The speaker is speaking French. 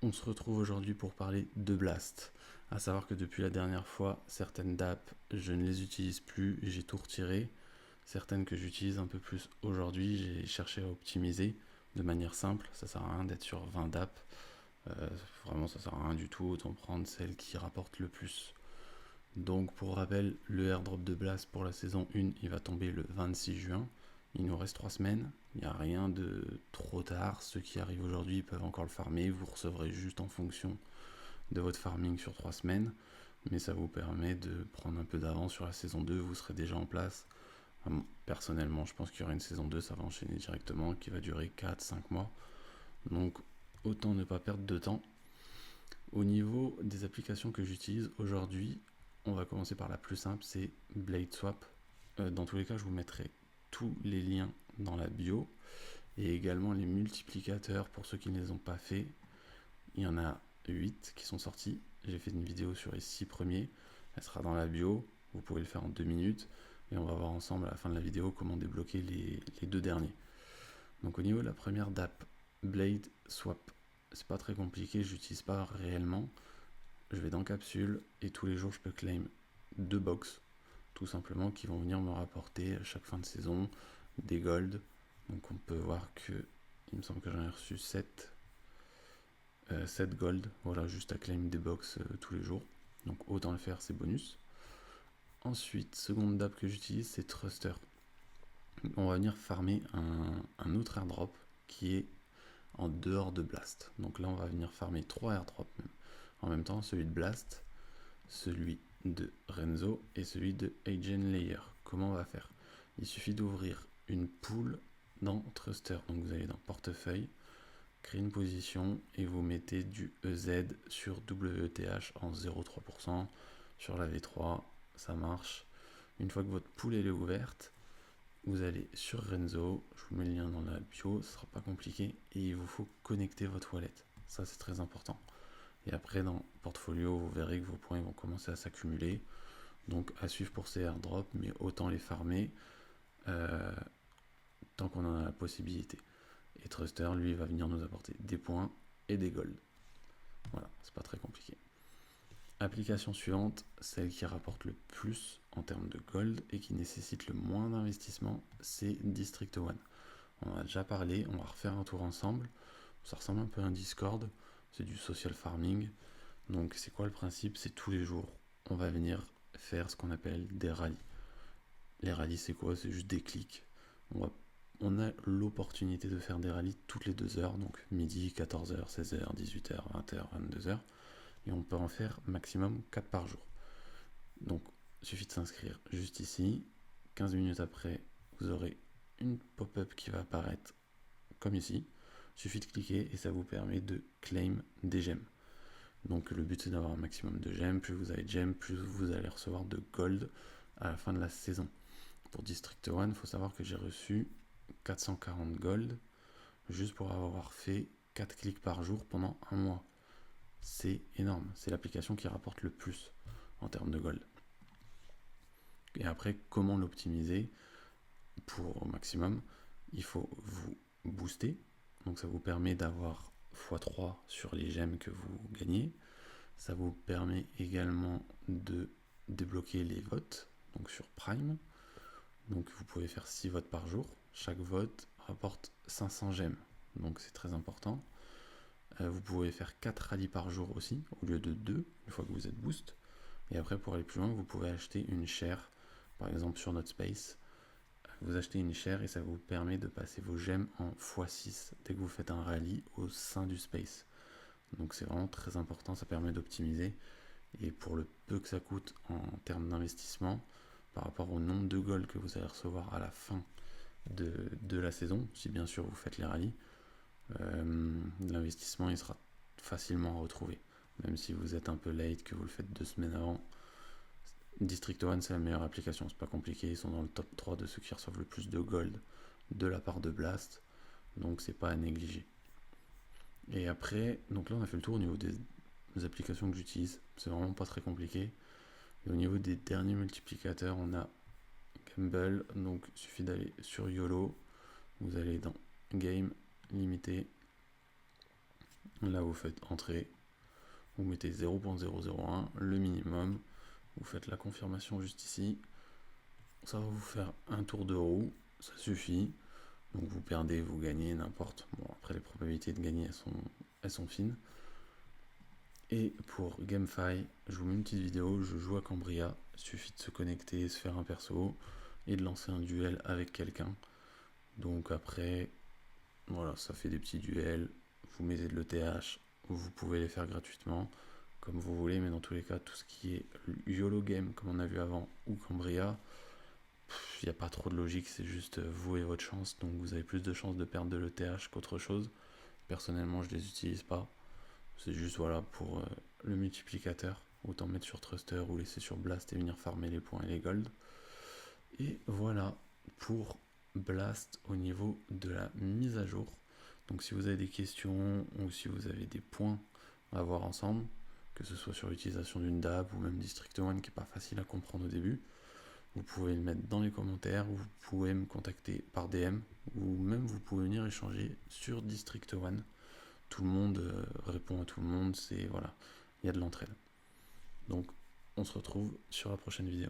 on se retrouve aujourd'hui pour parler de Blast. À savoir que depuis la dernière fois, certaines DApp, je ne les utilise plus, j'ai tout retiré. Certaines que j'utilise un peu plus aujourd'hui, j'ai cherché à optimiser de manière simple. Ça sert à rien d'être sur 20 DApp. Vraiment, ça sert à rien du tout, autant prendre celle qui rapporte le plus. Donc, pour rappel, le airdrop de Blast pour la saison 1, il va tomber le 26 juin. Il nous reste 3 semaines. Il n'y a rien de trop tard. Ceux qui arrivent aujourd'hui peuvent encore le farmer. Vous recevrez juste en fonction de votre farming sur 3 semaines. Mais ça vous permet de prendre un peu d'avance sur la saison 2. Vous serez déjà en place. Personnellement, je pense qu'il y aura une saison 2. Ça va enchaîner directement, qui va durer 4-5 mois. Donc, autant ne pas perdre de temps. Au niveau des applications que j'utilise aujourd'hui, on va commencer par la plus simple, c'est Blade Swap. Dans tous les cas, je vous mettrai tous les liens dans la bio et également les multiplicateurs pour ceux qui ne les ont pas fait. Il y en a 8 qui sont sortis. J'ai fait une vidéo sur les 6 premiers. Elle sera dans la bio. Vous pouvez le faire en 2 minutes et on va voir ensemble à la fin de la vidéo comment débloquer les 2 derniers. Donc au niveau de la première DApp, Blade Swap, c'est pas très compliqué, je l'utilise pas réellement. Je vais dans capsule et tous les jours je peux claim 2 box tout simplement qui vont venir me rapporter à chaque fin de saison des gold. Donc on peut voir que il me semble que j'en ai reçu 7 gold, voilà, juste à claim des box tous les jours. Donc autant le faire, c'est bonus. Ensuite, seconde DApp que j'utilise, c'est Truster. On va venir farmer un autre airdrop qui est en dehors de Blast. Donc là, on va venir farmer 3 airdrops même. En même temps, celui de Blast, celui de Renzo et celui de Agent Layer. Comment on va faire? Il suffit d'ouvrir une pool dans Truster. Donc vous allez dans portefeuille, créer une position et vous mettez du EZ sur WETH en 0,3%. Sur la V3, ça marche. Une fois que votre pool elle est ouverte, vous allez sur Renzo, je vous mets le lien dans la bio, ce sera pas compliqué, et il vous faut connecter votre wallet. Ça c'est très important. Et après dans portfolio, vous verrez que vos points vont commencer à s'accumuler. Donc à suivre pour ces airdrops, mais autant les farmer tant qu'on en a la possibilité. Et Truster, lui, va venir nous apporter des points et des gold. Voilà, c'est pas très compliqué. Application suivante, celle qui rapporte le plus en termes de gold et qui nécessite le moins d'investissement, c'est District One. On en a déjà parlé, on va refaire un tour ensemble. Ça ressemble un peu à un Discord, c'est du social farming. Donc c'est quoi le principe? C'est tous les jours, on va venir faire ce qu'on appelle des rallyes. Les rallyes c'est quoi? C'est juste des clics. On a l'opportunité de faire des rallyes toutes les 2 heures, donc midi, 14h, 16h, 18h, 20h, 22h. Et on peut en faire maximum 4 par jour. Donc il suffit de s'inscrire juste ici. 15 minutes après, vous aurez une pop-up qui va apparaître comme ici. Il suffit de cliquer et ça vous permet de claim des gemmes. Donc le but c'est d'avoir un maximum de gemmes. Plus vous avez de gemmes, plus vous allez recevoir de gold à la fin de la saison. Pour District One, il faut savoir que j'ai reçu 440 gold juste pour avoir fait 4 clics par jour pendant un mois. C'est énorme, c'est l'application qui rapporte le plus en termes de gold. Et après, comment l'optimiser pour au maximum? Il faut vous booster, donc ça vous permet d'avoir x3 sur les gemmes que vous gagnez. Ça vous permet également de débloquer les votes, donc sur Prime. Donc vous pouvez faire 6 votes par jour. Chaque vote rapporte 500 gemmes, donc c'est très important. Vous pouvez faire 4 rallyes par jour aussi, au lieu de 2, une fois que vous êtes boost. Et après, pour aller plus loin, vous pouvez acheter une share, par exemple sur notre space. Vous achetez une share et ça vous permet de passer vos gemmes en x6 dès que vous faites un rallye au sein du space. Donc c'est vraiment très important, ça permet d'optimiser. Et pour le peu que ça coûte en termes d'investissement, par rapport au nombre de gold que vous allez recevoir à la fin de la saison, si bien sûr vous faites les rallyes, l'investissement il sera facilement à retrouver. Même si vous êtes un peu late, que vous le faites 2 semaines avant, District One c'est la meilleure application, c'est pas compliqué, ils sont dans le top 3 de ceux qui reçoivent le plus de gold de la part de Blast, donc c'est pas à négliger. Et après, donc là on a fait le tour au niveau des applications que j'utilise, c'est vraiment pas très compliqué. Et au niveau des derniers multiplicateurs, on a Gamble, donc il suffit d'aller sur YOLO, vous allez dans Game, Limité, Là, vous faites entrée, vous mettez 0.001, le minimum, vous faites la confirmation juste ici. Ça va vous faire un tour de roue, ça suffit. Donc vous perdez, vous gagnez, n'importe. Bon, après les probabilités de gagner, elles sont fines. Et pour GameFi, je vous mets une petite vidéo, je joue à Cambria. Il suffit de se connecter, se faire un perso et de lancer un duel avec quelqu'un. Donc après, voilà, ça fait des petits duels. Vous mettez de l'ETH, vous pouvez les faire gratuitement, comme vous voulez, mais dans tous les cas, tout ce qui est YOLO Game, comme on a vu avant, ou Cambria, il n'y a pas trop de logique, c'est juste vous et votre chance. Donc vous avez plus de chances de perdre de l'ETH qu'autre chose. Personnellement, je les utilise pas. C'est juste voilà pour le multiplicateur. Autant mettre sur Truster ou laisser sur Blast et venir farmer les points et les gold. Et voilà pour Blast au niveau de la mise à jour. Donc si vous avez des questions ou si vous avez des points à voir ensemble, que ce soit sur l'utilisation d'une DAB ou même District 1 qui n'est pas facile à comprendre au début, vous pouvez le mettre dans les commentaires, ou vous pouvez me contacter par DM, ou même vous pouvez venir échanger sur District 1. Tout le monde répond à tout le monde, c'est voilà, il y a de l'entraide. Donc on se retrouve sur la prochaine vidéo.